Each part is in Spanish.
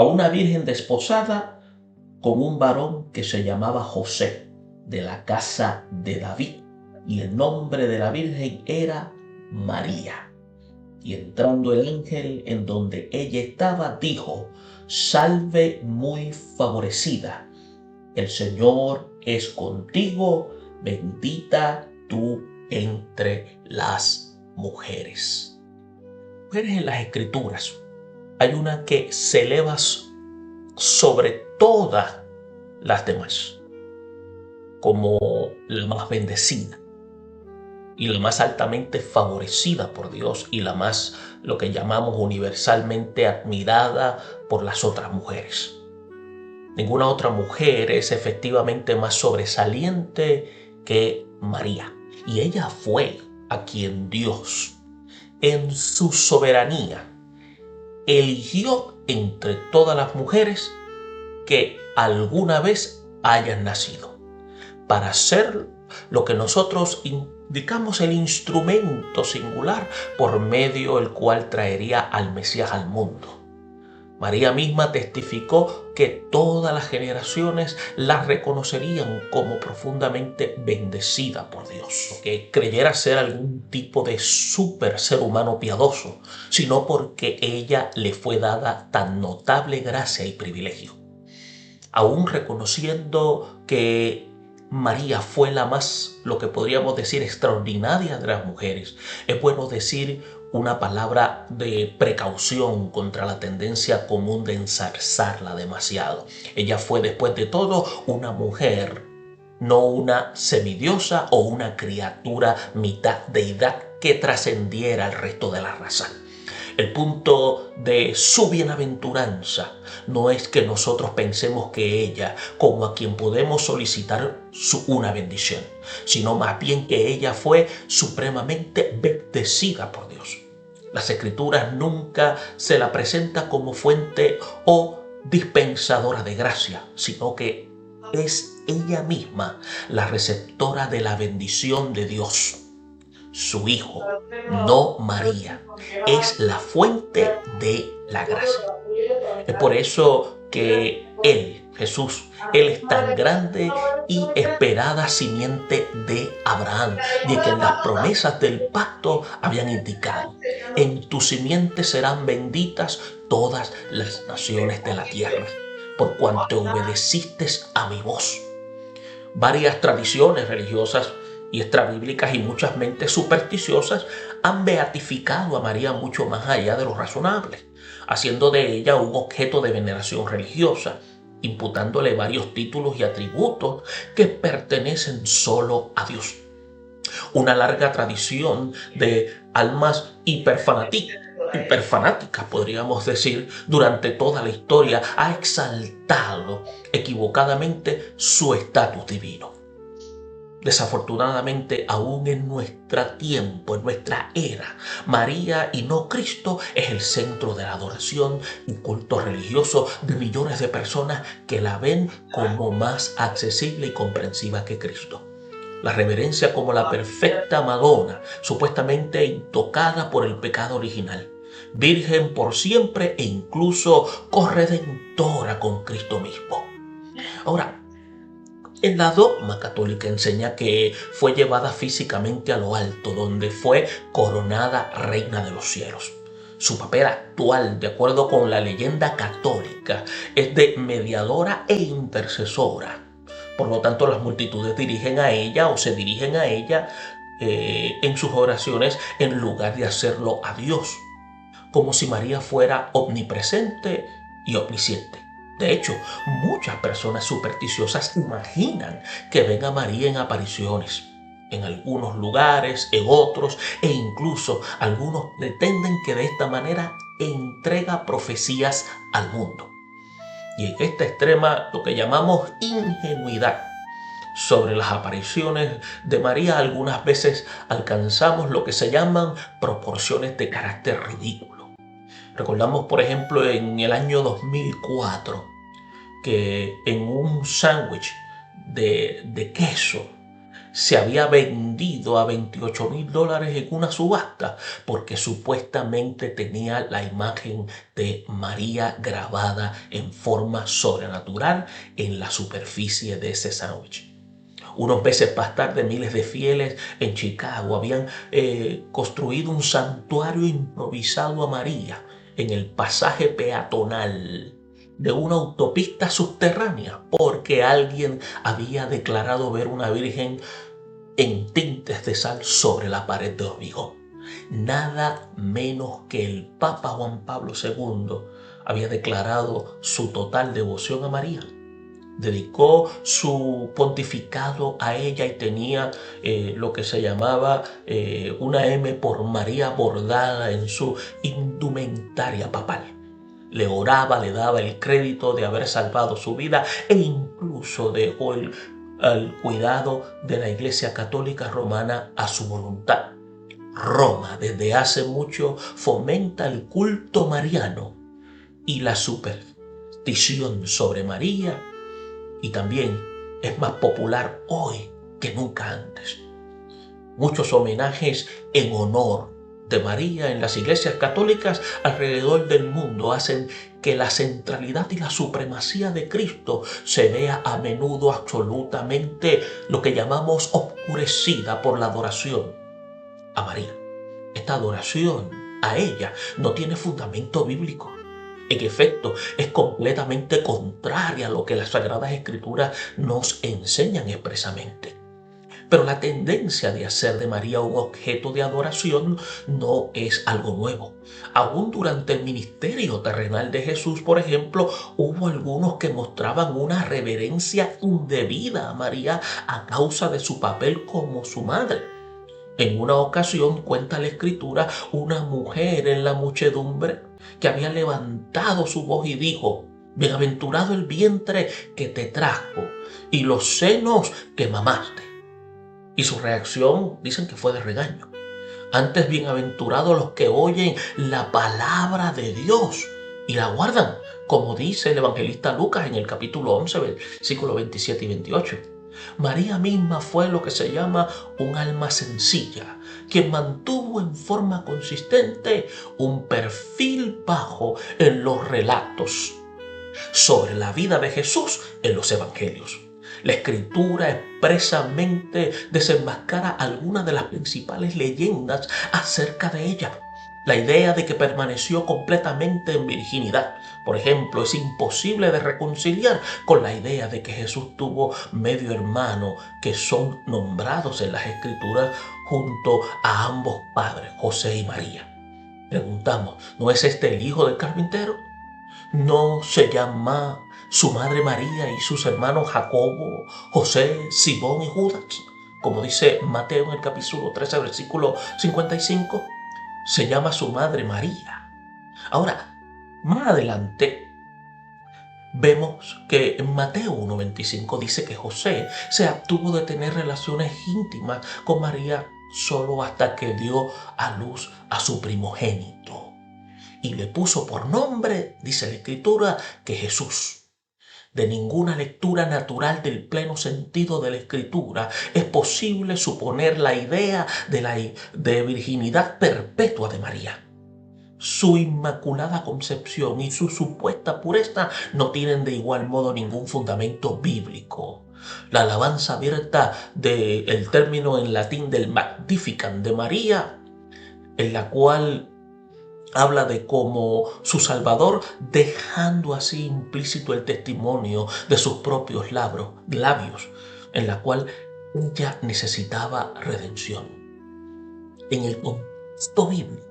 a una virgen desposada con un varón que se llamaba José, de la casa de David, y el nombre de la virgen era María. Y entrando el ángel en donde ella estaba, dijo: Salve muy favorecida, el Señor es contigo, bendita tú entre las mujeres. Mujeres en las Escrituras, hay una que se eleva sobre todas las demás, como la más bendecida y la más altamente favorecida por Dios y la más, lo que llamamos universalmente, admirada por las otras mujeres. Ninguna otra mujer es efectivamente más sobresaliente que María. Y ella fue a quien Dios, en su soberanía, eligió entre todas las mujeres que alguna vez hayan nacido, para ser lo que nosotros indicamos el instrumento singular por medio del cual traería al Mesías al mundo. María misma testificó que todas las generaciones la reconocerían como profundamente bendecida por Dios. Que creyera ser algún tipo de súper ser humano piadoso, sino porque ella le fue dada tan notable gracia y privilegio. Aún reconociendo que María fue la más, lo que podríamos decir, extraordinaria de las mujeres, es bueno decir una palabra de precaución contra la tendencia común de ensalzarla demasiado. Ella fue, después de todo, una mujer, no una semidiosa o una criatura mitad deidad que trascendiera al resto de la raza. El punto de su bienaventuranza no es que nosotros pensemos que ella, como a quien podemos solicitar una bendición, sino más bien que ella fue supremamente bendecida por Dios. Las Escrituras nunca se la presenta como fuente o dispensadora de gracia, sino que es ella misma la receptora de la bendición de Dios. Su Hijo, no María, es la fuente de la gracia. Es por eso que Él, Jesús, Él es tan grande y esperada simiente de Abraham, y que en las promesas del pacto habían indicado: en tu simiente serán benditas todas las naciones de la tierra, por cuanto obedeciste a mi voz. Varias tradiciones religiosas y extrabíblicas y muchas mentes supersticiosas han beatificado a María mucho más allá de lo razonable, haciendo de ella un objeto de veneración religiosa, imputándole varios títulos y atributos que pertenecen solo a Dios. Una larga tradición de almas hiperfanáticas, podríamos decir, durante toda la historia ha exaltado equivocadamente su estatus divino. Desafortunadamente, aún en nuestro tiempo, en nuestra era, María y no Cristo es el centro de la adoración y culto religioso de millones de personas que la ven como más accesible y comprensiva que Cristo. La reverencia como la perfecta Madonna, supuestamente intocada por el pecado original, virgen por siempre e incluso corredentora con Cristo mismo. Ahora, en la dogma católica enseña que fue llevada físicamente a lo alto, donde fue coronada reina de los cielos. Su papel actual, de acuerdo con la leyenda católica, es de mediadora e intercesora. Por lo tanto, las multitudes dirigen a ella o se dirigen a ella en sus oraciones en lugar de hacerlo a Dios, como si María fuera omnipresente y omnisciente. De hecho, muchas personas supersticiosas imaginan que ven a María en apariciones, en algunos lugares, en otros, e incluso algunos pretenden que de esta manera entrega profecías al mundo. Y en esta extrema, lo que llamamos ingenuidad sobre las apariciones de María, algunas veces alcanzamos lo que se llaman proporciones de carácter ridículo. Recordamos, por ejemplo, en el año 2004, que en un sándwich de queso se había vendido a $28,000 en una subasta porque supuestamente tenía la imagen de María grabada en forma sobrenatural en la superficie de ese sándwich. Unos meses más tarde, miles de fieles en Chicago habían construido un santuario improvisado a María en el pasaje peatonal de una autopista subterránea porque alguien había declarado ver una virgen en tintes de sal sobre la pared de hormigón. Nada menos que el Papa Juan Pablo II había declarado su total devoción a María. Dedicó su pontificado a ella y tenía lo que se llamaba una M por María bordada en su indumentaria papal. Le oraba, le daba el crédito de haber salvado su vida e incluso dejó el cuidado de la Iglesia Católica Romana a su voluntad. Roma desde hace mucho fomenta el culto mariano y la superstición sobre María, y también es más popular hoy que nunca antes. Muchos homenajes en honor de María en las iglesias católicas alrededor del mundo hacen que la centralidad y la supremacía de Cristo se vea a menudo absolutamente lo que llamamos oscurecida por la adoración a María. Esta adoración a ella no tiene fundamento bíblico. En efecto, es completamente contraria a lo que las Sagradas Escrituras nos enseñan expresamente. Pero la tendencia de hacer de María un objeto de adoración no es algo nuevo. Aún durante el ministerio terrenal de Jesús, por ejemplo, hubo algunos que mostraban una reverencia indebida a María a causa de su papel como su madre. En una ocasión, cuenta la Escritura, una mujer en la muchedumbre que había levantado su voz y dijo: «Bienaventurado el vientre que te trajo y los senos que mamaste». Y su reacción dicen que fue de regaño. Antes, bienaventurados los que oyen la palabra de Dios y la guardan, como dice el evangelista Lucas en el capítulo 11, versículos 27 y 28. María misma fue lo que se llama un alma sencilla, quien mantuvo en forma consistente un perfil bajo en los relatos sobre la vida de Jesús en los evangelios. La Escritura expresamente desenmascara algunas de las principales leyendas acerca de ella. La idea de que permaneció completamente en virginidad, por ejemplo, es imposible de reconciliar con la idea de que Jesús tuvo medio hermano que son nombrados en las Escrituras junto a ambos padres, José y María. Preguntamos, ¿no es este el hijo del carpintero? ¿No se llama su madre María y sus hermanos Jacobo, José, Simón y Judas? Como dice Mateo en el capítulo 13, versículo 55. Se llama su madre María. Ahora, más adelante vemos que en Mateo 1:25 dice que José se abstuvo de tener relaciones íntimas con María solo hasta que dio a luz a su primogénito. Y le puso por nombre, dice la Escritura, que Jesús. De ninguna lectura natural del pleno sentido de la Escritura es posible suponer la idea de virginidad perpetua de María. Su inmaculada concepción y su supuesta pureza no tienen de igual modo ningún fundamento bíblico. La alabanza abierta del término en latín del Magnificat de María, en la cual habla de cómo su Salvador, dejando así implícito el testimonio de sus propios labios, en la cual ella necesitaba redención. En el contexto bíblico,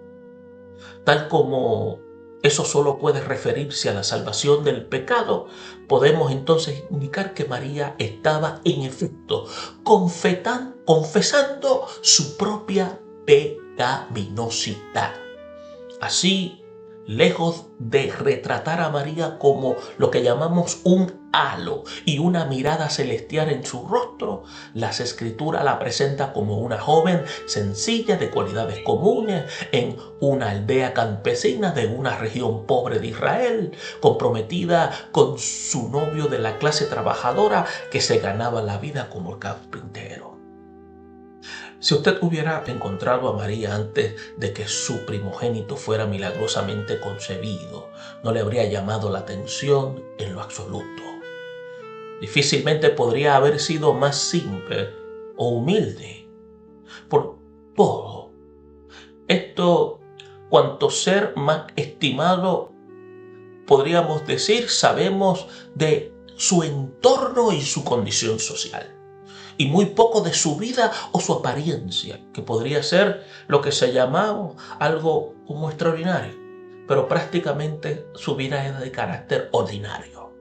tal como eso solo puede referirse a la salvación del pecado, podemos entonces indicar que María estaba en efecto confesando su propia pecaminosidad. Así, lejos de retratar a María como lo que llamamos un halo y una mirada celestial en su rostro, las Escrituras la presenta como una joven sencilla de cualidades comunes en una aldea campesina de una región pobre de Israel, comprometida con su novio de la clase trabajadora que se ganaba la vida como el carpintero. Si usted hubiera encontrado a María antes de que su primogénito fuera milagrosamente concebido, no le habría llamado la atención en lo absoluto. Difícilmente podría haber sido más simple o humilde. Por todo esto, cuanto ser más estimado, podríamos decir, sabemos de su entorno y su condición social, y muy poco de su vida o su apariencia, que podría ser lo que se llamaba algo como extraordinario, pero prácticamente su vida era de carácter ordinario.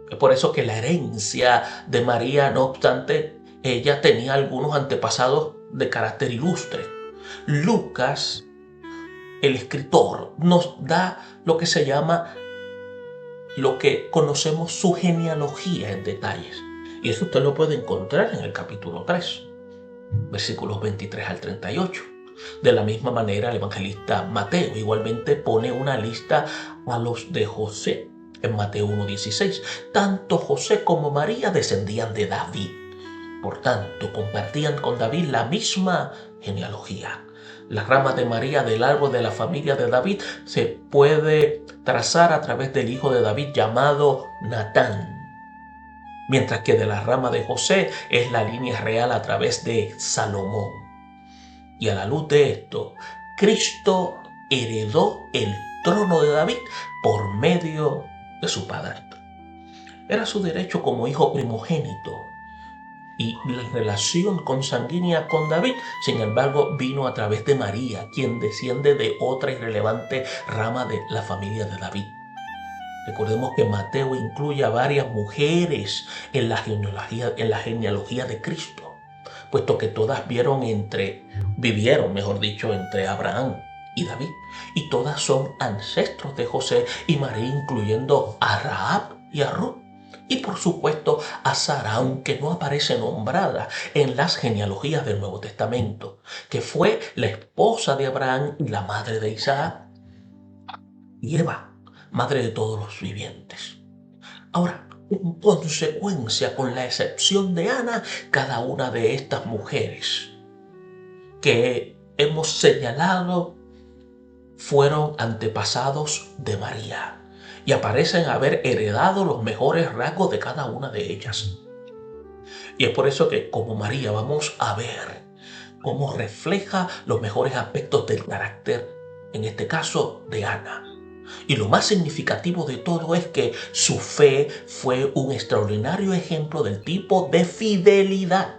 Es por eso que la herencia de María, no obstante, ella tenía algunos antepasados de carácter ilustre. Lucas, el escritor, nos da lo que se llama, lo que conocemos su genealogía en detalles. Y eso usted lo puede encontrar en el capítulo 3, versículos 23 al 38. De la misma manera, el evangelista Mateo igualmente pone una lista a los de José en Mateo 1:16. Tanto José como María descendían de David. Por tanto, compartían con David la misma genealogía. La rama de María del árbol de la familia de David se puede trazar a través del hijo de David llamado Natán, mientras que de la rama de José es la línea real a través de Salomón. Y a la luz de esto, Cristo heredó el trono de David por medio de su padre. Era su derecho como hijo primogénito. Y la relación consanguínea con David, sin embargo, vino a través de María, quien desciende de otra irrelevante rama de la familia de David. Recordemos que Mateo incluye a varias mujeres en la genealogía de Cristo, puesto que todas vivieron entre Abraham y David, y todas son ancestros de José y María, incluyendo a Rahab y a Ruth. Y por supuesto a Sara, aunque no aparece nombrada en las genealogías del Nuevo Testamento, que fue la esposa de Abraham y la madre de Isaac, y Eva, madre de todos los vivientes. Ahora, en consecuencia, con la excepción de Ana, cada una de estas mujeres que hemos señalado fueron antepasados de María y aparecen haber heredado los mejores rasgos de cada una de ellas. Y es por eso que, como María, vamos a ver cómo refleja los mejores aspectos del carácter, en este caso, de Ana. Y lo más significativo de todo es que su fe fue un extraordinario ejemplo del tipo de fidelidad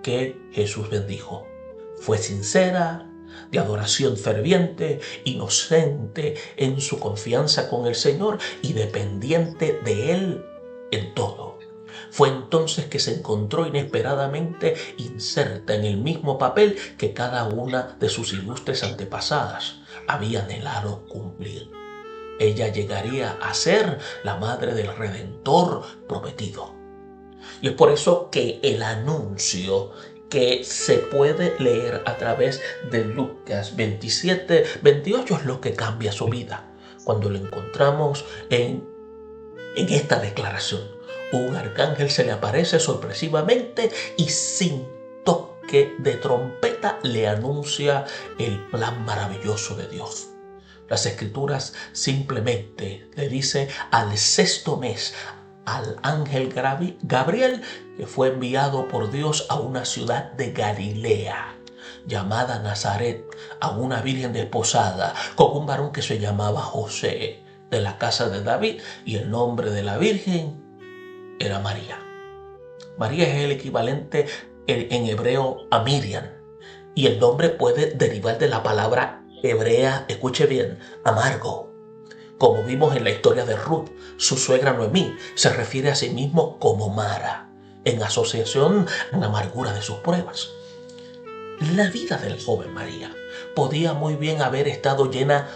que Jesús bendijo. Fue sincera, de adoración ferviente, inocente en su confianza con el Señor y dependiente de Él en todo. Fue entonces que se encontró inesperadamente inserta en el mismo papel que cada una de sus ilustres antepasadas había anhelado cumplir. Ella llegaría a ser la madre del Redentor prometido. Y es por eso que el anuncio que se puede leer a través de Lucas 27-28 es lo que cambia su vida. Cuando lo encontramos en esta declaración, un arcángel se le aparece sorpresivamente y sin toque de trompeta le anuncia el plan maravilloso de Dios. Las Escrituras simplemente le dice al 6º mes al ángel Gabriel, que fue enviado por Dios a una ciudad de Galilea llamada Nazaret, a una virgen desposada con un varón que se llamaba José, de la casa de David, y el nombre de la virgen era María. María es el equivalente en hebreo a Miriam, y el nombre puede derivar de la palabra hebrea, escuche bien, amargo. Como vimos en la historia de Ruth, su suegra Noemí se refiere a sí mismo como Mara, en asociación a la amargura de sus pruebas. La vida de la joven María podía muy bien haber estado llena,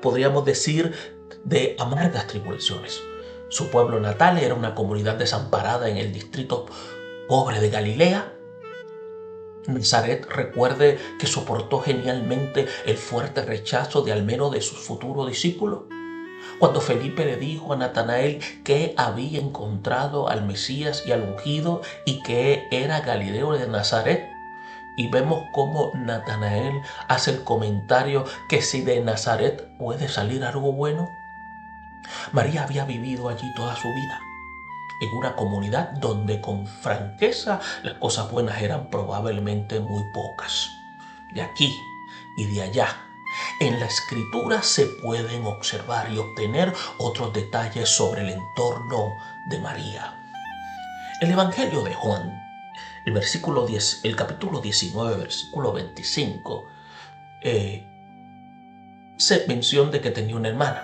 podríamos decir, de amargas tribulaciones. Su pueblo natal era una comunidad desamparada en el distrito pobre de Galilea. Nazaret, recuerde que soportó genialmente el fuerte rechazo de al menos de sus futuros discípulos. Cuando Felipe le dijo a Natanael que había encontrado al Mesías y al ungido y que era Galileo de Nazaret, y vemos cómo Natanael hace el comentario que si de Nazaret puede salir algo bueno. María había vivido allí toda su vida, en una comunidad donde con franqueza las cosas buenas eran probablemente muy pocas. De aquí y de allá, en la escritura se pueden observar y obtener otros detalles sobre el entorno de María. El Evangelio de Juan, el capítulo 19, versículo 25, se menciona de que tenía una hermana.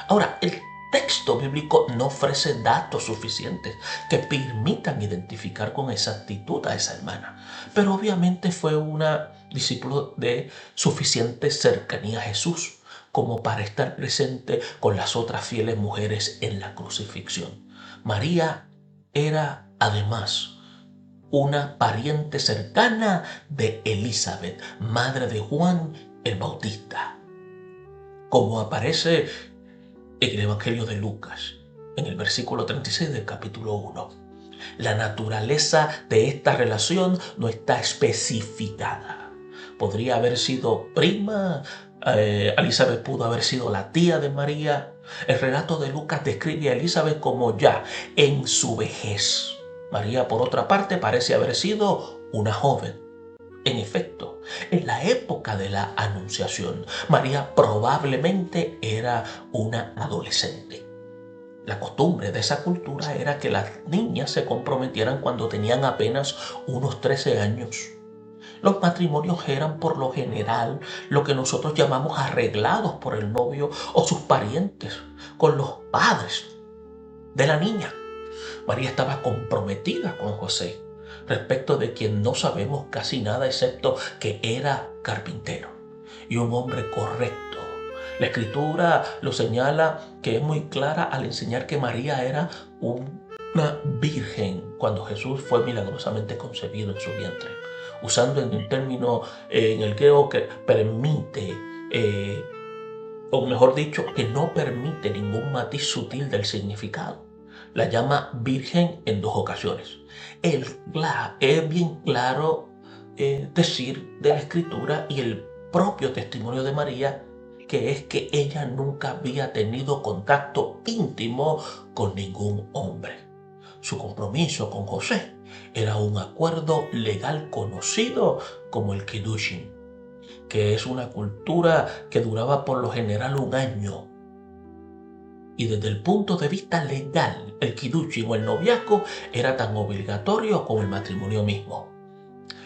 Ahora, el texto bíblico no ofrece datos suficientes que permitan identificar con exactitud a esa hermana, pero obviamente fue una discípulo de suficiente cercanía a Jesús como para estar presente con las otras fieles mujeres en la crucifixión. María era además una pariente cercana de Elizabeth, madre de Juan el Bautista, como aparece en el Evangelio de Lucas, en el versículo 36 del capítulo 1. La naturaleza de esta relación no está especificada. Podría haber sido prima, Elizabeth pudo haber sido la tía de María. El relato de Lucas describe a Elizabeth como ya en su vejez. María, por otra parte, parece haber sido una joven. En efecto, en la época de la Anunciación, María probablemente era una adolescente. La costumbre de esa cultura era que las niñas se comprometieran cuando tenían apenas unos 13 años. Los matrimonios eran por lo general lo que nosotros llamamos arreglados por el novio o sus parientes con los padres de la niña. María estaba comprometida con José, respecto de quien no sabemos casi nada excepto que era carpintero y un hombre correcto. La Escritura lo señala, que es muy clara al enseñar que María era una virgen cuando Jesús fue milagrosamente concebido en su vientre, usando en un término en el griego que permite, o mejor dicho, que no permite ningún matiz sutil del significado. La llama virgen en 2 ocasiones. Es bien claro decir de la Escritura y el propio testimonio de María, que es que ella nunca había tenido contacto íntimo con ningún hombre. Su compromiso con José era un acuerdo legal conocido como el Kiddushin, que es una cultura que duraba por lo general un año. Y desde el punto de vista legal, el Kiddushin o el noviazgo era tan obligatorio como el matrimonio mismo.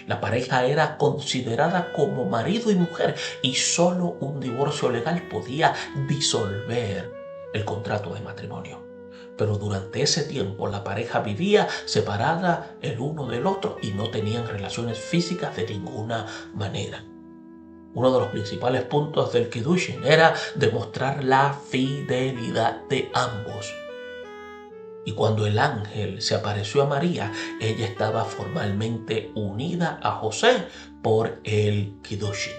La pareja era considerada como marido y mujer y solo un divorcio legal podía disolver el contrato de matrimonio. Pero durante ese tiempo la pareja vivía separada el uno del otro y no tenían relaciones físicas de ninguna manera. Uno de los principales puntos del Kiddushin era demostrar la fidelidad de ambos. Y cuando el ángel se apareció a María, ella estaba formalmente unida a José por el Kiddushin.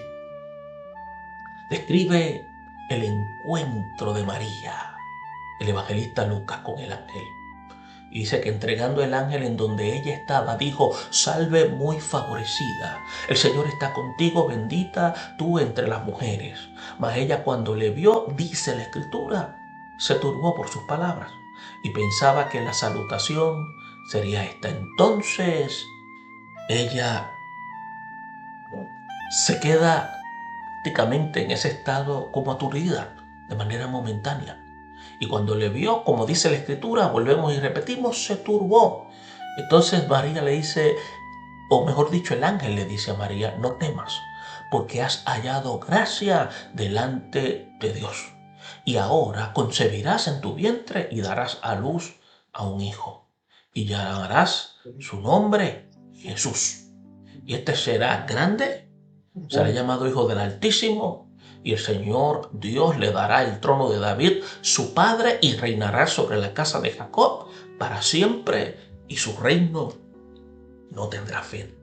Describe el encuentro de María, el evangelista Lucas, con el ángel. Y dice que entregando el ángel en donde ella estaba, dijo: salve muy favorecida, el Señor está contigo, bendita tú entre las mujeres. Mas ella, cuando le vio, dice la Escritura, se turbó por sus palabras y pensaba que la salutación sería esta. Entonces ella se queda prácticamente en ese estado como aturdida, de manera momentánea. Y cuando le vio, como dice la Escritura, volvemos y repetimos, se turbó. Entonces María le dice, o mejor dicho, el ángel le dice a María: no temas, porque has hallado gracia delante de Dios. Y ahora concebirás en tu vientre y darás a luz a un hijo. Y llamarás su nombre Jesús. Y este será grande, será llamado Hijo del Altísimo. Y el Señor Dios le dará el trono de David, su padre, y reinará sobre la casa de Jacob para siempre, y su reino no tendrá fin.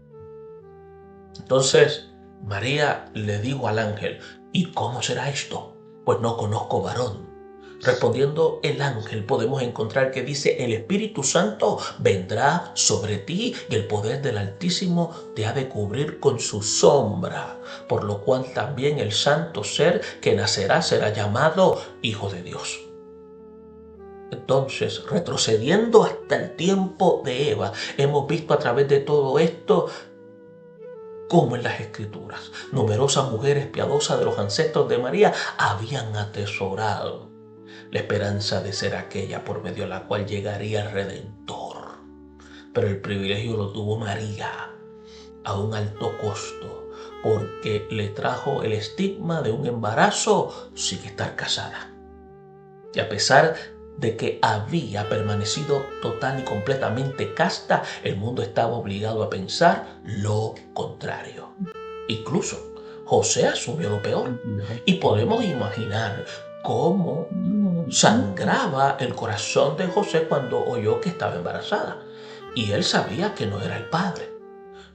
Entonces María le dijo al ángel: ¿y cómo será esto? Pues no conozco varón. Respondiendo el ángel, podemos encontrar que dice: el Espíritu Santo vendrá sobre ti y el poder del Altísimo te ha de cubrir con su sombra, por lo cual también el santo ser que nacerá será llamado Hijo de Dios. Entonces, retrocediendo hasta el tiempo de Eva, hemos visto a través de todo esto como en las Escrituras numerosas mujeres piadosas de los ancestros de María habían atesorado la esperanza de ser aquella por medio de la cual llegaría el Redentor. Pero el privilegio lo tuvo María a un alto costo, porque le trajo el estigma de un embarazo sin estar casada. Y a pesar de que había permanecido total y completamente casta, el mundo estaba obligado a pensar lo contrario. Incluso José asumió lo peor. Y podemos imaginar cómo sangraba el corazón de José cuando oyó que estaba embarazada. Y él sabía que no era el padre.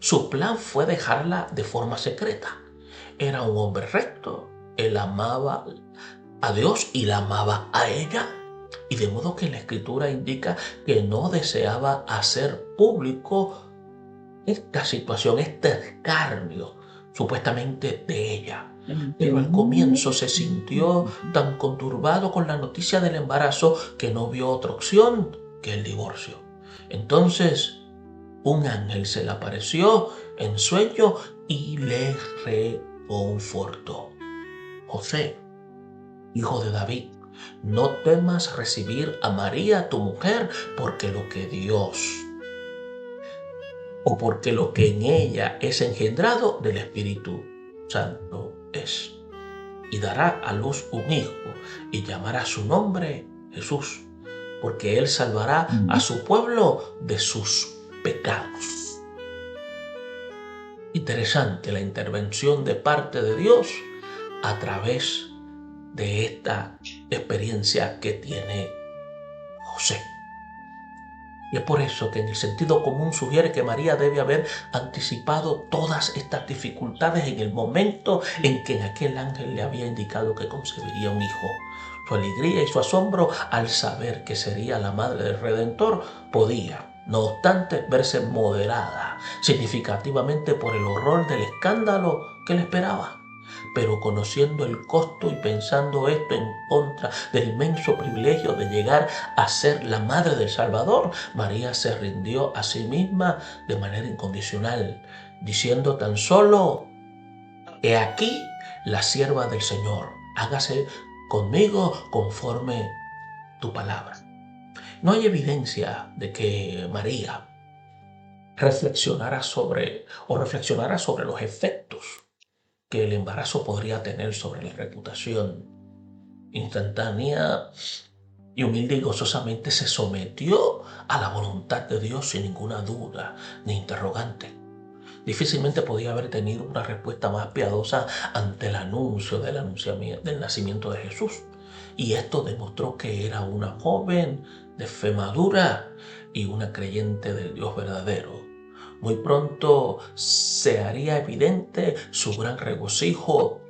Su plan fue dejarla de forma secreta. Era un hombre recto. Él amaba a Dios y la amaba a ella. Y de modo que la Escritura indica que no deseaba hacer público esta situación, este escarnio supuestamente de ella. Pero al comienzo se sintió tan conturbado con la noticia del embarazo que no vio otra opción que el divorcio. Entonces un ángel se le apareció en sueño y le reconfortó: José, hijo de David, no temas recibir a María, tu mujer, porque lo que en ella es engendrado del Espíritu Santo es. Y dará a luz un hijo y llamará su nombre Jesús, porque él salvará a su pueblo de sus pecados. Interesante la intervención de parte de Dios a través de esta experiencia que tiene José. Y es por eso que en el sentido común sugiere que María debe haber anticipado todas estas dificultades en el momento en que aquel ángel le había indicado que concebiría un hijo. Su alegría y su asombro al saber que sería la madre del Redentor podía, no obstante, verse moderada significativamente por el horror del escándalo que le esperaba. Pero conociendo el costo y pensando esto en contra del inmenso privilegio de llegar a ser la madre del Salvador, María se rindió a sí misma de manera incondicional, diciendo tan solo: he aquí la sierva del Señor, hágase conmigo conforme tu palabra. No hay evidencia de que María reflexionara sobre los efectos que el embarazo podría tener sobre la reputación. Instantánea y humilde y gozosamente se sometió a la voluntad de Dios sin ninguna duda ni interrogante. Difícilmente podía haber tenido una respuesta más piadosa ante el anuncio del nacimiento de Jesús. Y esto demostró que era una joven de fe madura y una creyente del Dios verdadero. Muy pronto se haría evidente su gran regocijo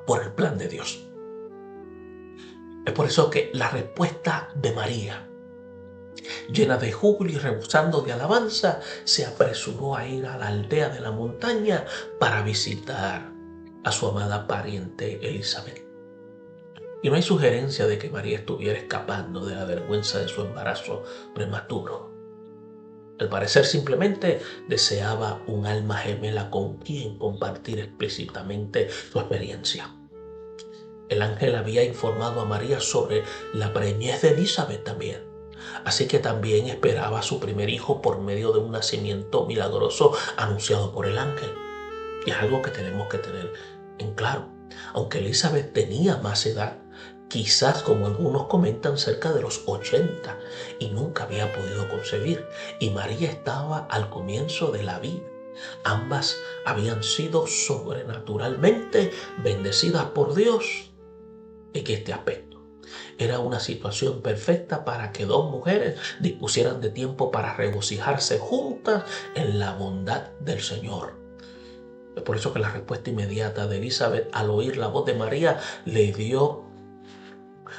por el plan de Dios. Es por eso que la respuesta de María, llena de júbilo y rebosando de alabanza, se apresuró a ir a la aldea de la montaña para visitar a su amada pariente Elizabeth. Y no hay sugerencia de que María estuviera escapando de la vergüenza de su embarazo prematuro. Al parecer simplemente deseaba un alma gemela con quien compartir explícitamente su experiencia. El ángel había informado a María sobre la preñez de Elizabeth también. Así que también esperaba a su primer hijo por medio de un nacimiento milagroso anunciado por el ángel. Y es algo que tenemos que tener en claro. Aunque Elizabeth tenía más edad, quizás, como algunos comentan, cerca de los 80, y nunca había podido concebir, y María estaba al comienzo de la vida. Ambas habían sido sobrenaturalmente bendecidas por Dios en este aspecto. Era una situación perfecta para que dos mujeres dispusieran de tiempo para regocijarse juntas en la bondad del Señor. Es por eso que la respuesta inmediata de Elizabeth al oír la voz de María le dio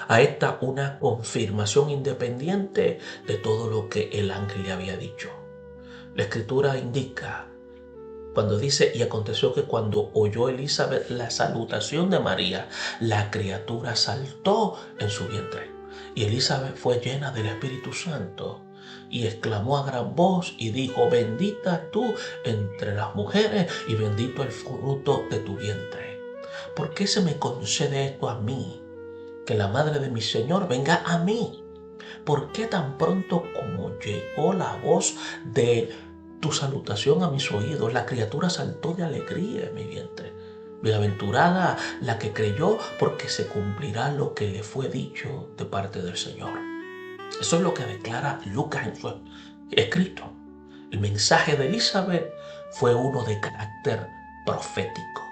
a esta una confirmación independiente de todo lo que el ángel le había dicho. La escritura indica, cuando dice, y aconteció que cuando oyó Elizabeth la salutación de María, la criatura saltó en su vientre. Y Elizabeth fue llena del Espíritu Santo y exclamó a gran voz y dijo, bendita tú entre las mujeres y bendito el fruto de tu vientre. ¿Por qué se me concede esto a mí? Que la madre de mi Señor venga a mí. ¿Por qué tan pronto como llegó la voz de tu salutación a mis oídos, la criatura saltó de alegría en mi vientre? Bienaventurada la que creyó, porque se cumplirá lo que le fue dicho de parte del Señor. Eso es lo que declara Lucas en su escrito. El mensaje de Elizabeth fue uno de carácter profético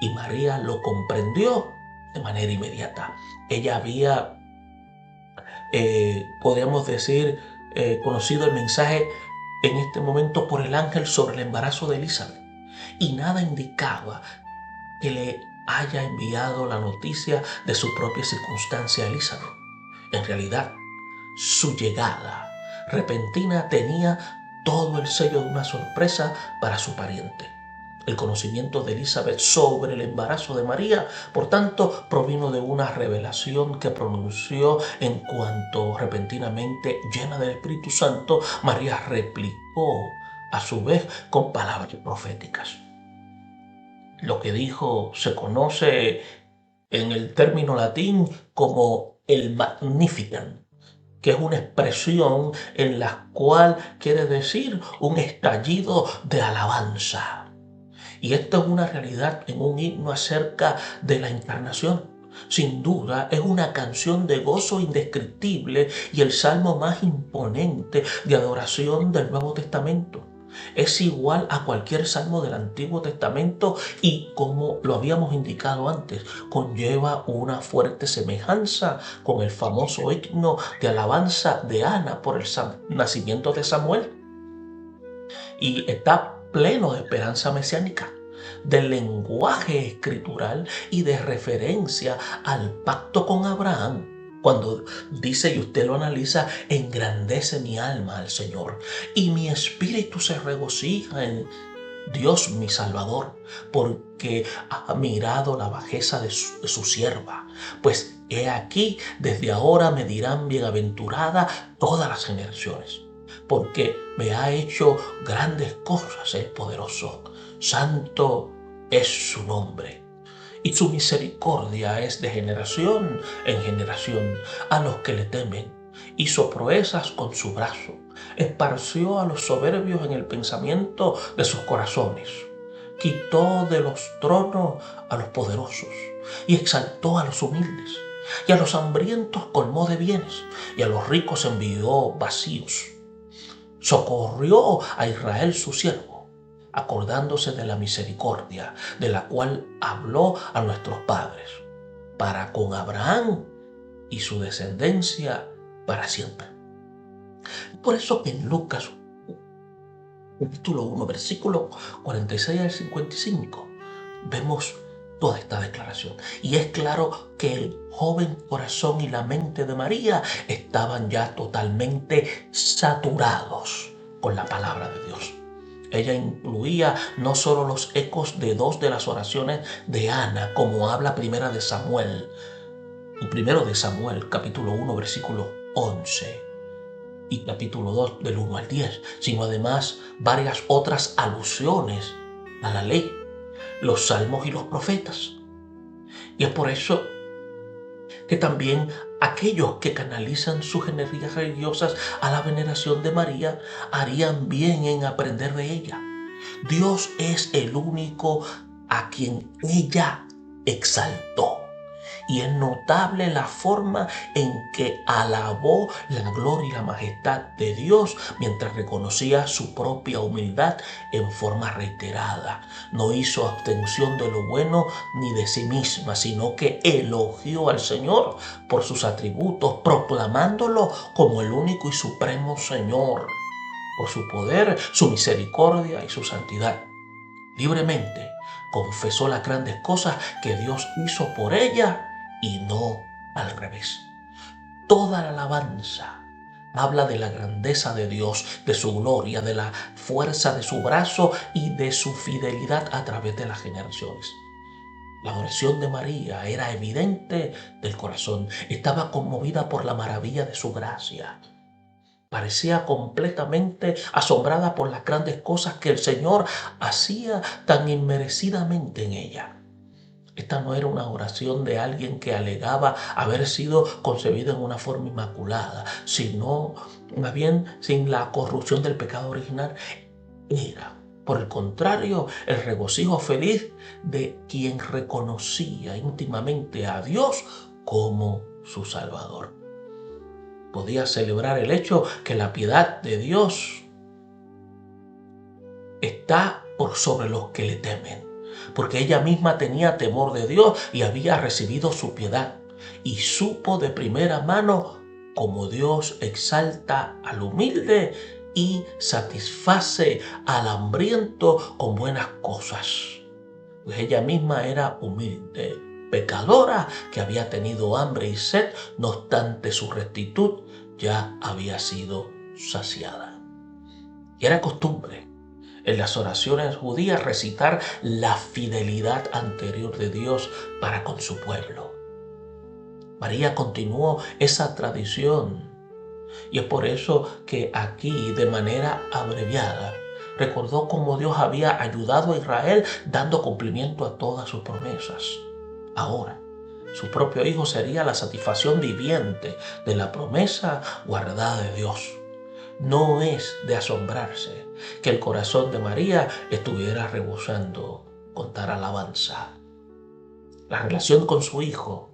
y María lo comprendió de manera inmediata. Ella había, podríamos decir, conocido el mensaje en este momento por el ángel sobre el embarazo de Elizabeth, y nada indicaba que le haya enviado la noticia de su propia circunstancia a Elizabeth. En realidad, su llegada repentina tenía todo el sello de una sorpresa para su pariente. El conocimiento de Elizabeth sobre el embarazo de María, por tanto, provino de una revelación que pronunció en cuanto repentinamente, llena del Espíritu Santo, María replicó a su vez con palabras proféticas. Lo que dijo se conoce en el término latín como el Magnificat, que es una expresión en la cual quiere decir un estallido de alabanza. Y esto es una realidad en un himno acerca de la encarnación. Sin duda es una canción de gozo indescriptible y el salmo más imponente de adoración del Nuevo Testamento. Es igual a cualquier salmo del Antiguo Testamento y, como lo habíamos indicado antes, conlleva una fuerte semejanza con el famoso himno de alabanza de Ana por el nacimiento de Samuel. Y está pleno de esperanza mesiánica, de lenguaje escritural y de referencia al pacto con Abraham. Cuando dice, y usted lo analiza, engrandece mi alma al Señor y mi espíritu se regocija en Dios mi Salvador, porque ha mirado la bajeza de su sierva. Pues he aquí, desde ahora me dirán bienaventurada todas las generaciones, porque me ha hecho grandes cosas el poderoso. Santo es su nombre. Y su misericordia es de generación en generación a los que le temen. Hizo proezas con su brazo. Esparció a los soberbios en el pensamiento de sus corazones. Quitó de los tronos a los poderosos y exaltó a los humildes. Y a los hambrientos colmó de bienes y a los ricos envió vacíos. Socorrió a Israel su siervo, acordándose de la misericordia de la cual habló a nuestros padres, para con Abraham y su descendencia para siempre. Por eso en Lucas, capítulo 1, versículo 46 al 55, vemos toda esta declaración. Y es claro que el joven corazón y la mente de María estaban ya totalmente saturados con la palabra de Dios. Ella incluía no solo los ecos de dos de las oraciones de Ana, como habla primero de Samuel, capítulo 1, versículo 11, y capítulo 2, del 1 al 10, sino además varias otras alusiones a la ley, los salmos y los profetas. Y es por eso que también aquellos que canalizan sus energías religiosas a la veneración de María harían bien en aprender de ella. Dios es el único a quien ella exaltó. Y es notable la forma en que alabó la gloria y la majestad de Dios mientras reconocía su propia humildad en forma reiterada. No hizo abstención de lo bueno ni de sí misma, sino que elogió al Señor por sus atributos, proclamándolo como el único y supremo Señor, por su poder, su misericordia y su santidad. Libremente confesó las grandes cosas que Dios hizo por ella y no al revés. Toda la alabanza habla de la grandeza de Dios, de su gloria, de la fuerza de su brazo y de su fidelidad a través de las generaciones. La adoración de María era evidente del corazón. Estaba conmovida por la maravilla de su gracia. Parecía completamente asombrada por las grandes cosas que el Señor hacía tan inmerecidamente en ella. Esta no era una oración de alguien que alegaba haber sido concebido en una forma inmaculada, sino más bien sin la corrupción del pecado original. Era, por el contrario, el regocijo feliz de quien reconocía íntimamente a Dios como su Salvador. Podía celebrar el hecho que la piedad de Dios está por sobre los que le temen, porque ella misma tenía temor de Dios y había recibido su piedad, y supo de primera mano cómo Dios exalta al humilde y satisface al hambriento con buenas cosas. Pues ella misma era humilde, pecadora, que había tenido hambre y sed, no obstante su rectitud ya había sido saciada. Y era costumbre en las oraciones judías recitar la fidelidad anterior de Dios para con su pueblo. María continuó esa tradición y es por eso que aquí, de manera abreviada, recordó cómo Dios había ayudado a Israel dando cumplimiento a todas sus promesas. Ahora, su propio Hijo sería la satisfacción viviente de la promesa guardada de Dios. No es de asombrarse que el corazón de María estuviera rebosando con tal alabanza. La relación con su Hijo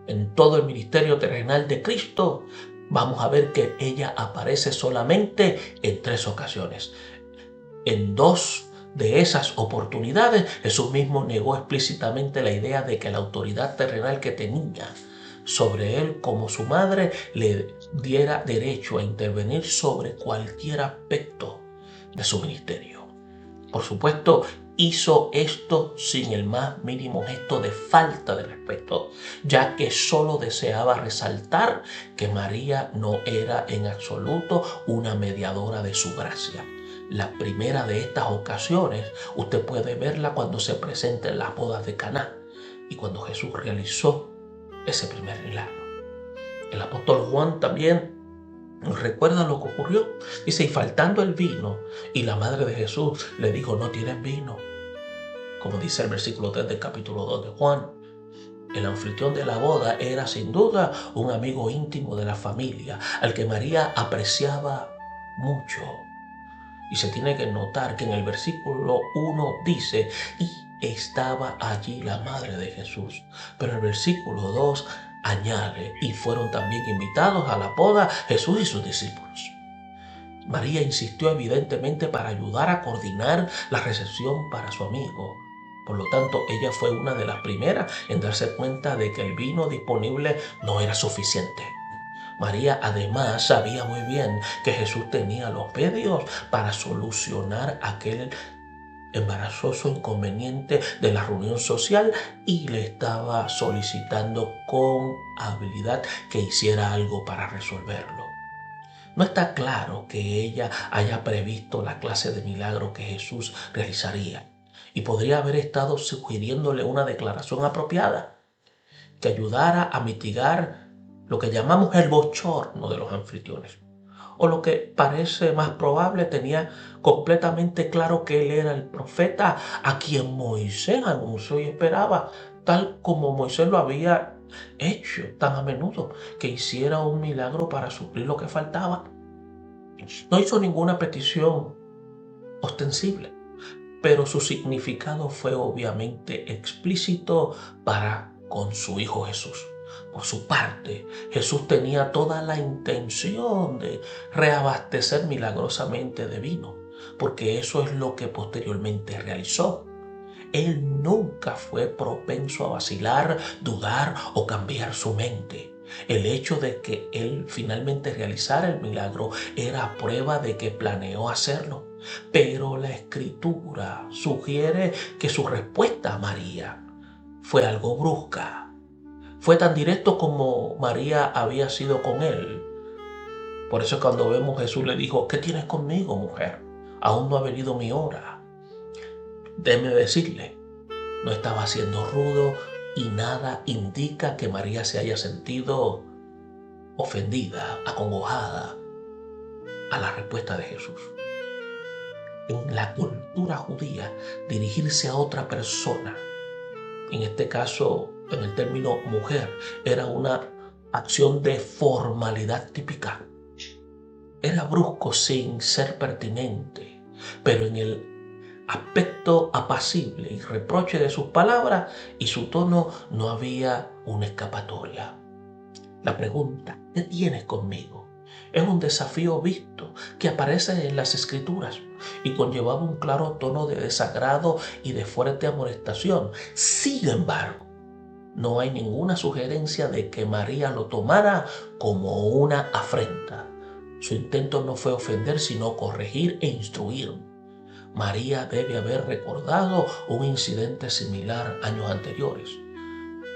en todo el ministerio terrenal de Cristo, vamos a ver que ella aparece solamente en 3 ocasiones. En 2 de esas oportunidades, Jesús mismo negó explícitamente la idea de que la autoridad terrenal que tenía sobre él como su madre le diera derecho a intervenir sobre cualquier aspecto de su ministerio. Por supuesto, hizo esto sin el más mínimo gesto de falta de respeto, ya que solo deseaba resaltar que María no era en absoluto una mediadora de su gracia. La primera de estas ocasiones usted puede verla cuando se presenta en las bodas de Caná y cuando Jesús realizó ese primer milagro. El apóstol Juan también nos recuerda lo que ocurrió. Dice, y faltando el vino, y la madre de Jesús le dijo, no tienes vino. Como dice el versículo 3 del capítulo 2 de Juan, el anfitrión de la boda era sin duda un amigo íntimo de la familia, al que María apreciaba mucho. Y se tiene que notar que en el versículo 1 dice, y estaba allí la madre de Jesús. Pero el versículo 2 añade, y fueron también invitados a la boda Jesús y sus discípulos. María insistió evidentemente para ayudar a coordinar la recepción para su amigo. Por lo tanto, ella fue una de las primeras en darse cuenta de que el vino disponible no era suficiente. María además sabía muy bien que Jesús tenía los medios para solucionar aquel embarazoso inconveniente de la reunión social y le estaba solicitando con habilidad que hiciera algo para resolverlo. No está claro que ella haya previsto la clase de milagro que Jesús realizaría y podría haber estado sugiriéndole una declaración apropiada que ayudara a mitigar lo que llamamos el bochorno de los anfitriones. O lo que parece más probable, tenía completamente claro que él era el profeta a quien Moisés anunció y esperaba, tal como Moisés lo había hecho tan a menudo, que hiciera un milagro para suplir lo que faltaba. No hizo ninguna petición ostensible, pero su significado fue obviamente explícito para con su Hijo Jesús. Por su parte, Jesús tenía toda la intención de reabastecer milagrosamente de vino, porque eso es lo que posteriormente realizó. Él nunca fue propenso a vacilar, dudar o cambiar su mente. El hecho de que él finalmente realizara el milagro era prueba de que planeó hacerlo. Pero la Escritura sugiere que su respuesta a María fue algo brusca. Fue tan directo como María había sido con él. Por eso cuando vemos Jesús le dijo, ¿qué tienes conmigo, mujer? Aún no ha venido mi hora. Déjeme decirle, no estaba siendo rudo y nada indica que María se haya sentido ofendida, acongojada a la respuesta de Jesús. En la cultura judía, dirigirse a otra persona, en este caso, en el término mujer, era una acción de formalidad típica. Era brusco sin ser pertinente, pero en el aspecto apacible y reproche de sus palabras y su tono no había una escapatoria. La pregunta, ¿qué tienes conmigo? Es un desafío visto que aparece en las Escrituras y conllevaba un claro tono de desagrado y de fuerte amonestación. Sin embargo, no hay ninguna sugerencia de que María lo tomara como una afrenta. Su intento no fue ofender, sino corregir e instruir. María debe haber recordado un incidente similar años anteriores,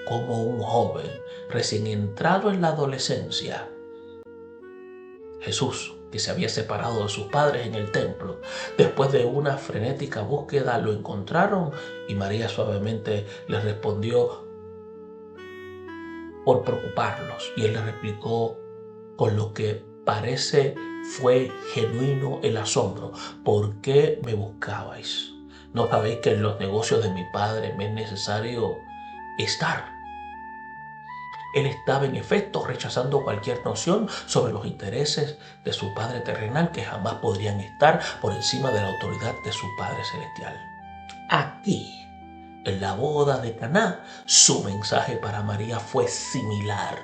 como un joven recién entrado en la adolescencia, Jesús, que se había separado de sus padres en el templo, después de una frenética búsqueda lo encontraron y María suavemente le respondió por preocuparlos y él le replicó con lo que parece fue genuino el asombro. ¿Por qué me buscabais? ¿No sabéis que en los negocios de mi padre me es necesario estar? Él estaba en efecto rechazando cualquier noción sobre los intereses de su Padre terrenal que jamás podrían estar por encima de la autoridad de su Padre celestial. Aquí, en la boda de Caná, su mensaje para María fue similar.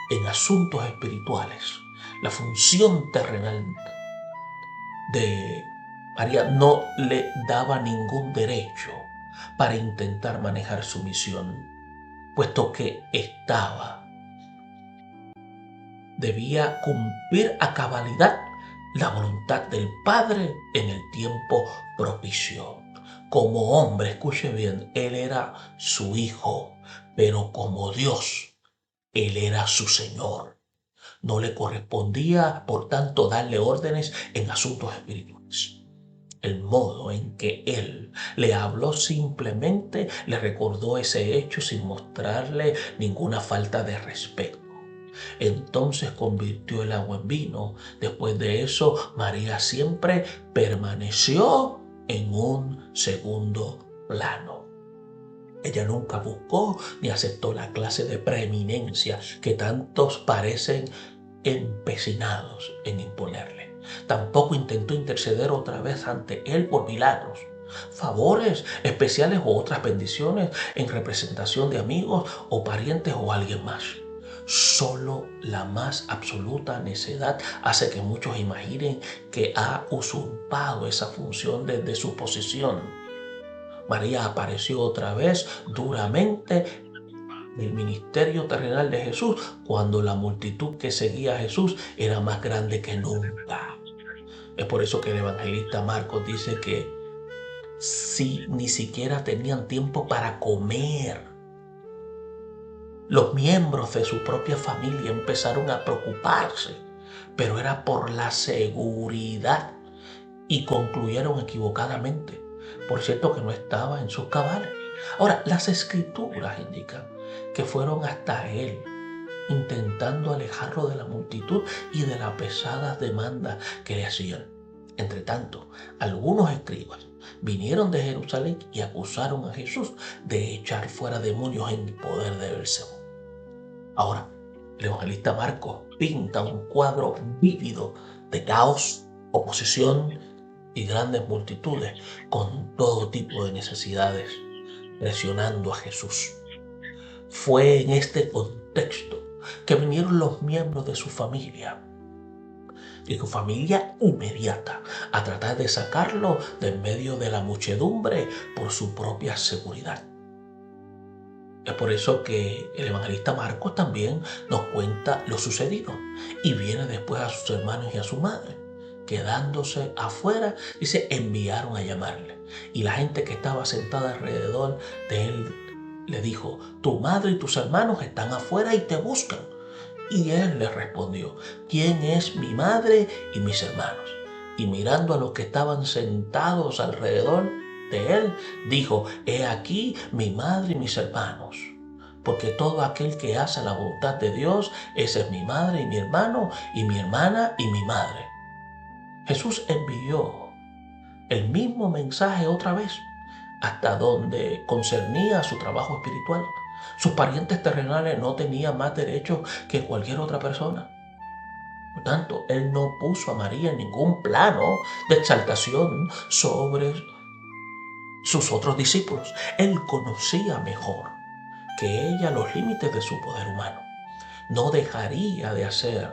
En asuntos espirituales, la función terrenal de María no le daba ningún derecho para intentar manejar su misión, puesto que debía cumplir a cabalidad la voluntad del Padre en el tiempo propicio. Como hombre, escuche bien, Él era su hijo, pero como Dios, Él era su Señor. No le correspondía, por tanto, darle órdenes en asuntos espirituales. El modo en que él le habló simplemente le recordó ese hecho sin mostrarle ninguna falta de respeto. Entonces convirtió el agua en vino. Después de eso, María siempre permaneció en un segundo plano. Ella nunca buscó ni aceptó la clase de preeminencia que tantos parecen empecinados en imponerle. Tampoco intentó interceder otra vez ante él por milagros, favores especiales o otras bendiciones en representación de amigos o parientes o alguien más. Solo la más absoluta necedad hace que muchos imaginen que ha usurpado esa función desde su posición. María apareció otra vez duramente el ministerio terrenal de Jesús cuando la multitud que seguía a Jesús era más grande que nunca. Es por eso que el evangelista Marcos dice que ni siquiera tenían tiempo para comer. Los miembros de su propia familia empezaron a preocuparse, pero era por la seguridad y concluyeron equivocadamente. Por cierto que no estaba en sus cabales. Ahora, las escrituras indican que fueron hasta él, intentando alejarlo de la multitud y de las pesadas demandas que le hacían. Entre tanto, algunos escribas vinieron de Jerusalén y acusaron a Jesús de echar fuera demonios en el poder de Beelzebú. Ahora, el evangelista Marcos pinta un cuadro vívido de caos, oposición y grandes multitudes con todo tipo de necesidades, presionando a Jesús. Fue en este contexto que vinieron los miembros de su familia inmediata, a tratar de sacarlo de en medio de la muchedumbre por su propia seguridad. Es por eso que el evangelista Marcos también nos cuenta lo sucedido y viene después a sus hermanos y a su madre. Quedándose afuera, dice, enviaron a llamarle. Y la gente que estaba sentada alrededor de él le dijo: tu madre y tus hermanos están afuera y te buscan. Y él le respondió: ¿quién es mi madre y mis hermanos? Y mirando a los que estaban sentados alrededor de él, dijo: he aquí mi madre y mis hermanos. Porque todo aquel que hace la voluntad de Dios, esa es mi madre y mi hermano, y mi hermana y mi madre. Jesús envió el mismo mensaje otra vez, hasta donde concernía a su trabajo espiritual. Sus parientes terrenales no tenían más derechos que cualquier otra persona. Por tanto, él no puso a María en ningún plano de exaltación sobre sus otros discípulos. Él conocía mejor que ella los límites de su poder humano. No dejaría de hacer,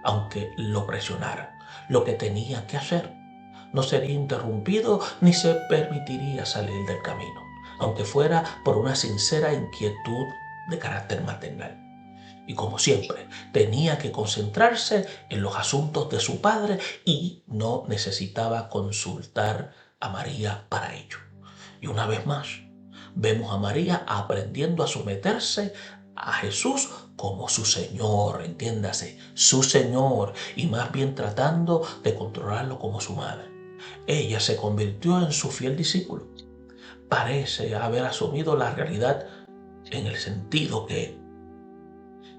aunque lo presionara, lo que tenía que hacer. No sería interrumpido ni se permitiría salir del camino, aunque fuera por una sincera inquietud de carácter maternal. Y como siempre, tenía que concentrarse en los asuntos de su padre y no necesitaba consultar a María para ello. Y una vez más, vemos a María aprendiendo a someterse a Jesús como su Señor, entiéndase, su Señor, y más bien tratando de controlarlo como su madre. Ella se convirtió en su fiel discípulo. Parece haber asumido la realidad en el sentido que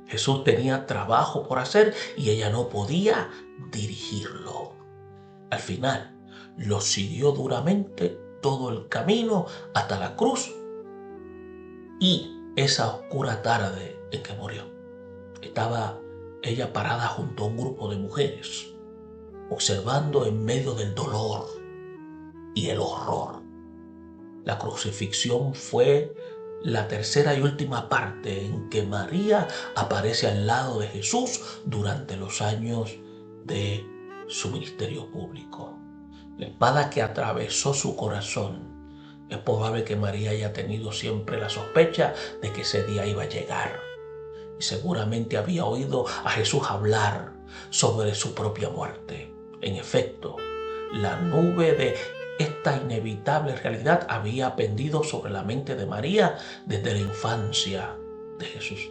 Jesús tenía trabajo por hacer y ella no podía dirigirlo. Al final, lo siguió duramente todo el camino hasta la cruz y esa oscura tarde en que murió. Estaba ella parada junto a un grupo de mujeres, observando en medio del dolor y el horror. La crucifixión fue la tercera y última parte en que María aparece al lado de Jesús durante los años de su ministerio público. La espada que atravesó su corazón. Es probable que María haya tenido siempre la sospecha de que ese día iba a llegar. Y seguramente había oído a Jesús hablar sobre su propia muerte. En efecto, la nube de esta inevitable realidad había pendido sobre la mente de María desde la infancia de Jesús.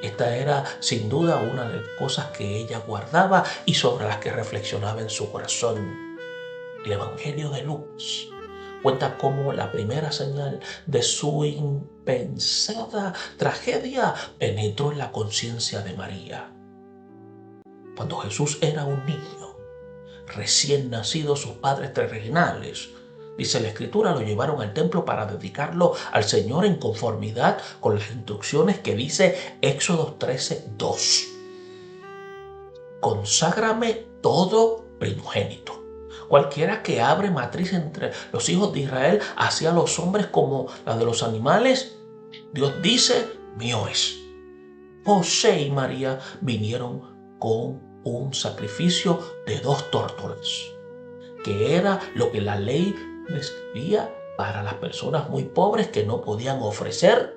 Esta era sin duda una de las cosas que ella guardaba y sobre las que reflexionaba en su corazón. El Evangelio de Lucas cuenta cómo la primera señal de su impensada tragedia penetró en la conciencia de María. Cuando Jesús era un niño, recién nacido, sus padres terrenales, dice la Escritura, lo llevaron al templo para dedicarlo al Señor en conformidad con las instrucciones que dice Éxodo 13:2. Conságrame todo primogénito. Cualquiera que abre matriz entre los hijos de Israel hacia los hombres como la de los animales, Dios dice, mío es. José y María vinieron con un sacrificio de 2 tórtolas, que era lo que la ley describía para las personas muy pobres que no podían ofrecer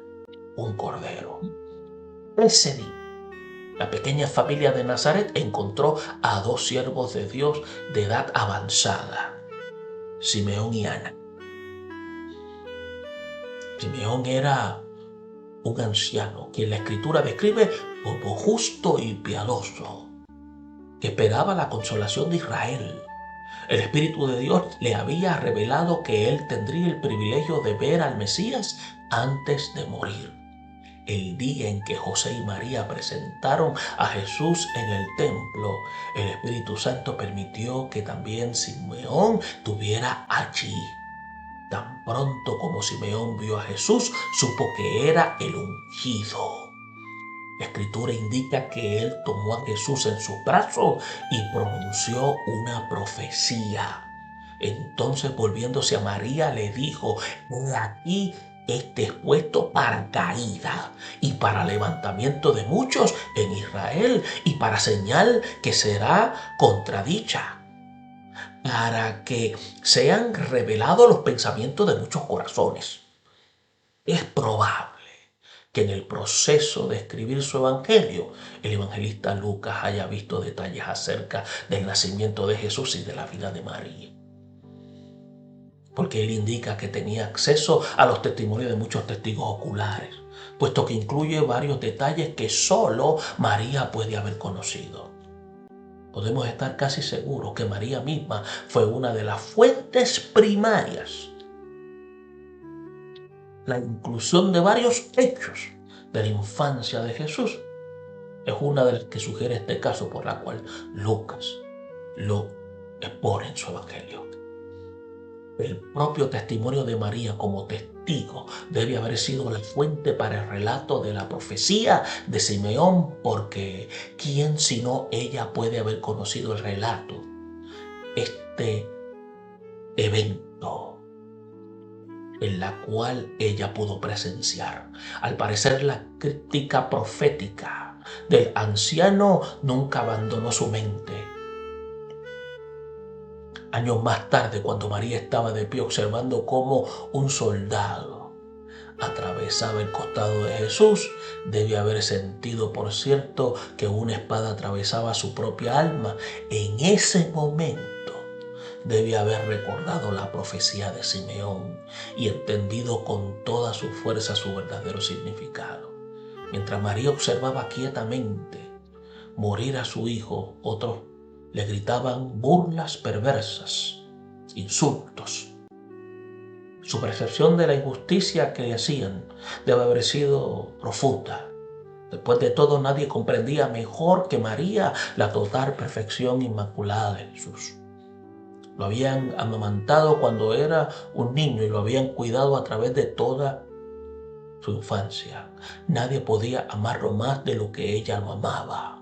un cordero. Ese día, la pequeña familia de Nazaret encontró a 2 siervos de Dios de edad avanzada, Simeón y Ana. Simeón era un anciano que la Escritura describe como justo y piadoso, que esperaba la consolación de Israel. El Espíritu de Dios le había revelado que él tendría el privilegio de ver al Mesías antes de morir. El día en que José y María presentaron a Jesús en el templo, el Espíritu Santo permitió que también Simeón estuviera allí. Tan pronto como Simeón vio a Jesús, supo que era el ungido. La Escritura indica que él tomó a Jesús en sus brazos y pronunció una profecía. Entonces, volviéndose a María, le dijo: he aquí, este es puesto para caída y para levantamiento de muchos en Israel y para señal que será contradicha, para que sean revelados los pensamientos de muchos corazones. Es probable que en el proceso de escribir su evangelio, el evangelista Lucas haya visto detalles acerca del nacimiento de Jesús y de la vida de María. porque él indica que tenía acceso a los testimonios de muchos testigos oculares, puesto que incluye varios detalles que solo María puede haber conocido. Podemos estar casi seguros que María misma fue una de las fuentes primarias. La inclusión de varios hechos de la infancia de Jesús es una de las que sugiere este caso, por la cual Lucas lo expone en su evangelio. El propio testimonio de María como testigo debe haber sido la fuente para el relato de la profecía de Simeón, porque ¿quién sino ella puede haber conocido el relato? Este evento en la cual ella pudo presenciar. Al parecer, la crítica profética del anciano nunca abandonó su mente. Años más tarde, cuando María estaba de pie observando cómo un soldado atravesaba el costado de Jesús, debe haber sentido, por cierto, que una espada atravesaba su propia alma. En ese momento debe haber recordado la profecía de Simeón y entendido con toda su fuerza su verdadero significado. Mientras María observaba quietamente morir a su hijo, otros le gritaban burlas perversas, insultos. Su percepción de la injusticia que le hacían debe haber sido profunda. Después de todo, nadie comprendía mejor que María la total perfección inmaculada de Jesús. Lo habían amamantado cuando era un niño y lo habían cuidado a través de toda su infancia. Nadie podía amarlo más de lo que ella lo amaba.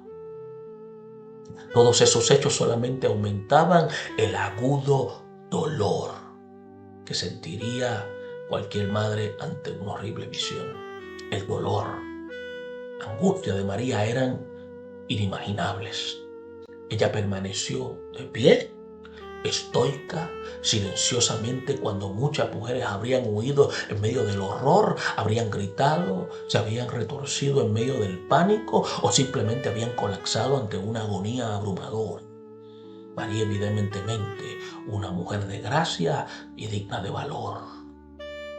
Todos esos hechos solamente aumentaban el agudo dolor que sentiría cualquier madre ante una horrible visión. El dolor, la angustia de María eran inimaginables. Ella permaneció de pie, estoica, silenciosamente, cuando muchas mujeres habrían huido en medio del horror, habrían gritado, se habían retorcido en medio del pánico o simplemente habían colapsado ante una agonía abrumadora. María, evidentemente, una mujer de gracia y digna de valor,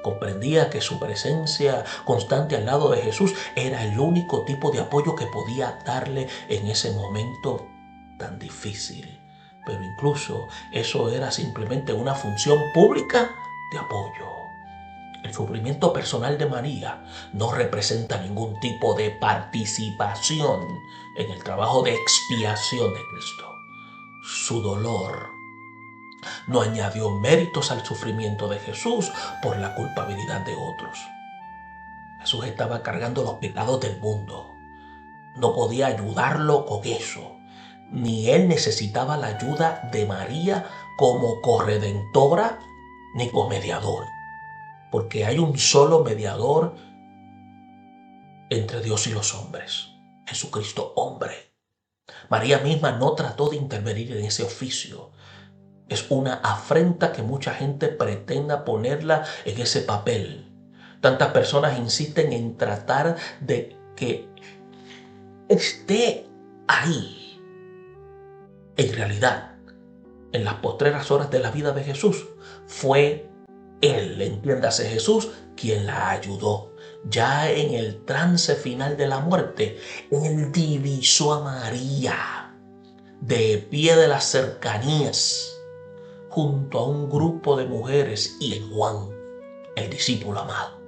comprendía que su presencia constante al lado de Jesús era el único tipo de apoyo que podía darle en ese momento tan difícil. Pero incluso eso era simplemente una función pública de apoyo. El sufrimiento personal de María no representa ningún tipo de participación en el trabajo de expiación de Cristo. Su dolor no añadió méritos al sufrimiento de Jesús por la culpabilidad de otros. Jesús estaba cargando los pecados del mundo. No podía ayudarlo con eso. Ni él necesitaba la ayuda de María como corredentora ni como mediador, porque hay un solo mediador entre Dios y los hombres, Jesucristo hombre. María misma no trató de intervenir en ese oficio. Es una afrenta que mucha gente pretenda ponerla en ese papel. Tantas personas insisten en tratar de que esté ahí. En realidad, en las postreras horas de la vida de Jesús, fue él, entiéndase Jesús, quien la ayudó. Ya en el trance final de la muerte, él divisó a María de pie de las cercanías junto a un grupo de mujeres y a Juan, el discípulo amado.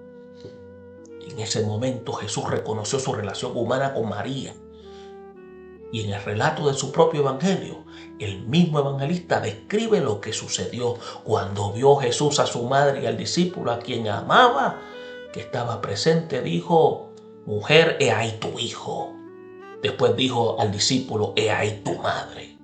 En ese momento Jesús reconoció su relación humana con María. Y en el relato de su propio evangelio, el mismo evangelista describe lo que sucedió cuando vio Jesús a su madre y al discípulo a quien amaba, que estaba presente. Dijo: mujer, he ahí tu hijo. Después dijo al discípulo: he ahí tu madre.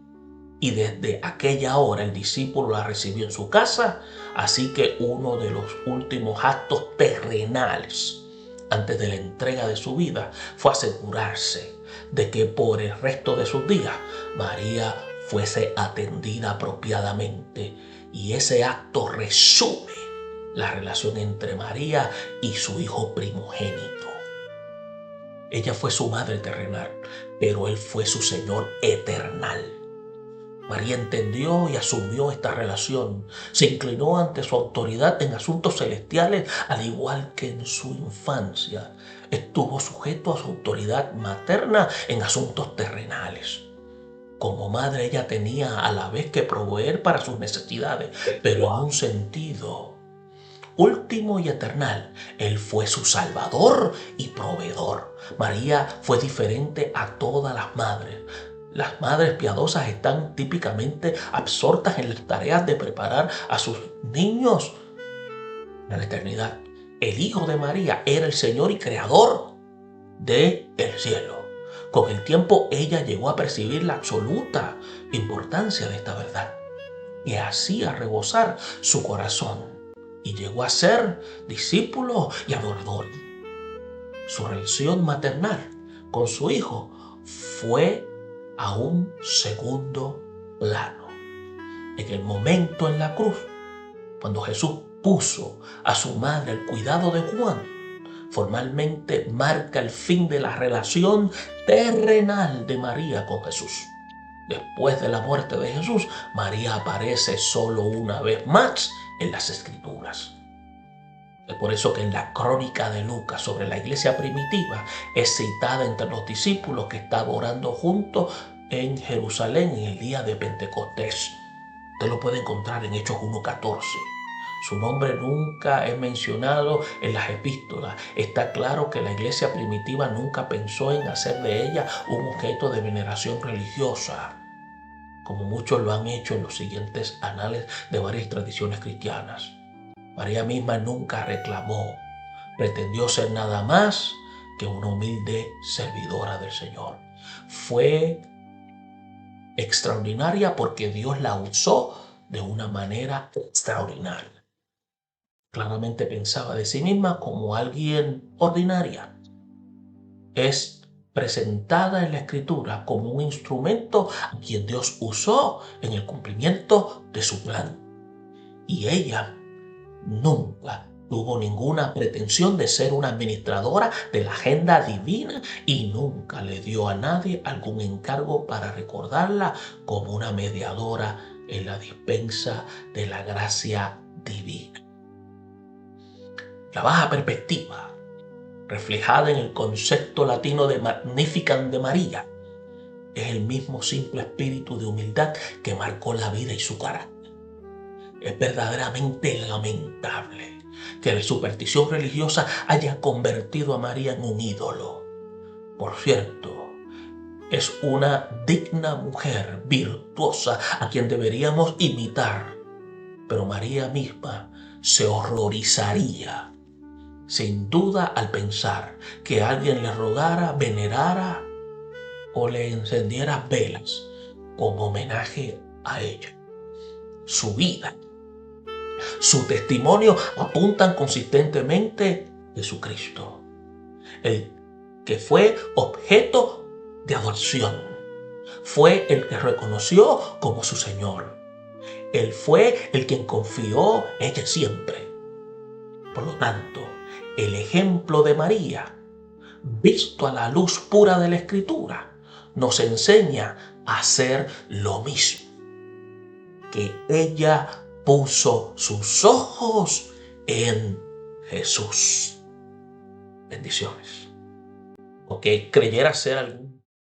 Y desde aquella hora el discípulo la recibió en su casa. Así que uno de los últimos actos terrenales antes de la entrega de su vida fue asegurarse de que por el resto de sus días María fuese atendida apropiadamente. Y ese acto resume la relación entre María y su hijo primogénito. Ella fue su madre terrenal, pero él fue su Señor eternal. María entendió y asumió esta relación. Se inclinó ante su autoridad en asuntos celestiales, al igual que en su infancia. Estuvo sujeto a su autoridad materna en asuntos terrenales. Como madre ella tenía a la vez que proveer para sus necesidades, pero en un sentido último y eternal. Él fue su salvador y proveedor. María fue diferente a todas las madres. Las madres piadosas están típicamente absortas en las tareas de preparar a sus niños a la eternidad. El Hijo de María era el Señor y Creador del cielo. Con el tiempo ella llegó a percibir la absoluta importancia de esta verdad y hacía rebosar su corazón y llegó a ser discípulo y adorador. Su relación maternal con su Hijo fue a un segundo plano. En el momento en la cruz, cuando Jesús puso a su madre al cuidado de Juan, formalmente marca el fin de la relación terrenal de María con Jesús. Después de la muerte de Jesús, María aparece solo una vez más en las Escrituras. Es por eso que en la crónica de Lucas sobre la iglesia primitiva es citada entre los discípulos que estaban orando juntos en Jerusalén en el día de Pentecostés. Usted lo puede encontrar en Hechos 1:14. Su nombre nunca es mencionado en las epístolas. Está claro que la iglesia primitiva nunca pensó en hacer de ella un objeto de veneración religiosa, como muchos lo han hecho en los siguientes anales de varias tradiciones cristianas. María misma nunca reclamó, pretendió ser nada más que una humilde servidora del Señor. Fue extraordinaria porque Dios la usó de una manera extraordinaria. Claramente pensaba de sí misma como alguien ordinaria. Es presentada en la Escritura como un instrumento a quien Dios usó en el cumplimiento de su plan. Y ella nunca tuvo ninguna pretensión de ser una administradora de la agenda divina y nunca le dio a nadie algún encargo para recordarla como una mediadora en la dispensa de la gracia divina. La baja perspectiva, reflejada en el concepto latino de Magnificat de María, es el mismo simple espíritu de humildad que marcó la vida y su carácter. Es verdaderamente lamentable que la superstición religiosa haya convertido a María en un ídolo. Por cierto, es una digna mujer virtuosa a quien deberíamos imitar, pero María misma se horrorizaría sin duda al pensar que alguien le rogara, venerara o le encendiera velas como homenaje a ella. Su vida, su testimonio apuntan consistentemente a Jesucristo, el que fue objeto de adoración. Fue el que reconoció como su Señor. Él fue el quien confió en ella siempre. Por lo tanto, el ejemplo de María, visto a la luz pura de la Escritura, nos enseña a hacer lo mismo. Que ella puso sus ojos en Jesús. Bendiciones. O que creyera ser algún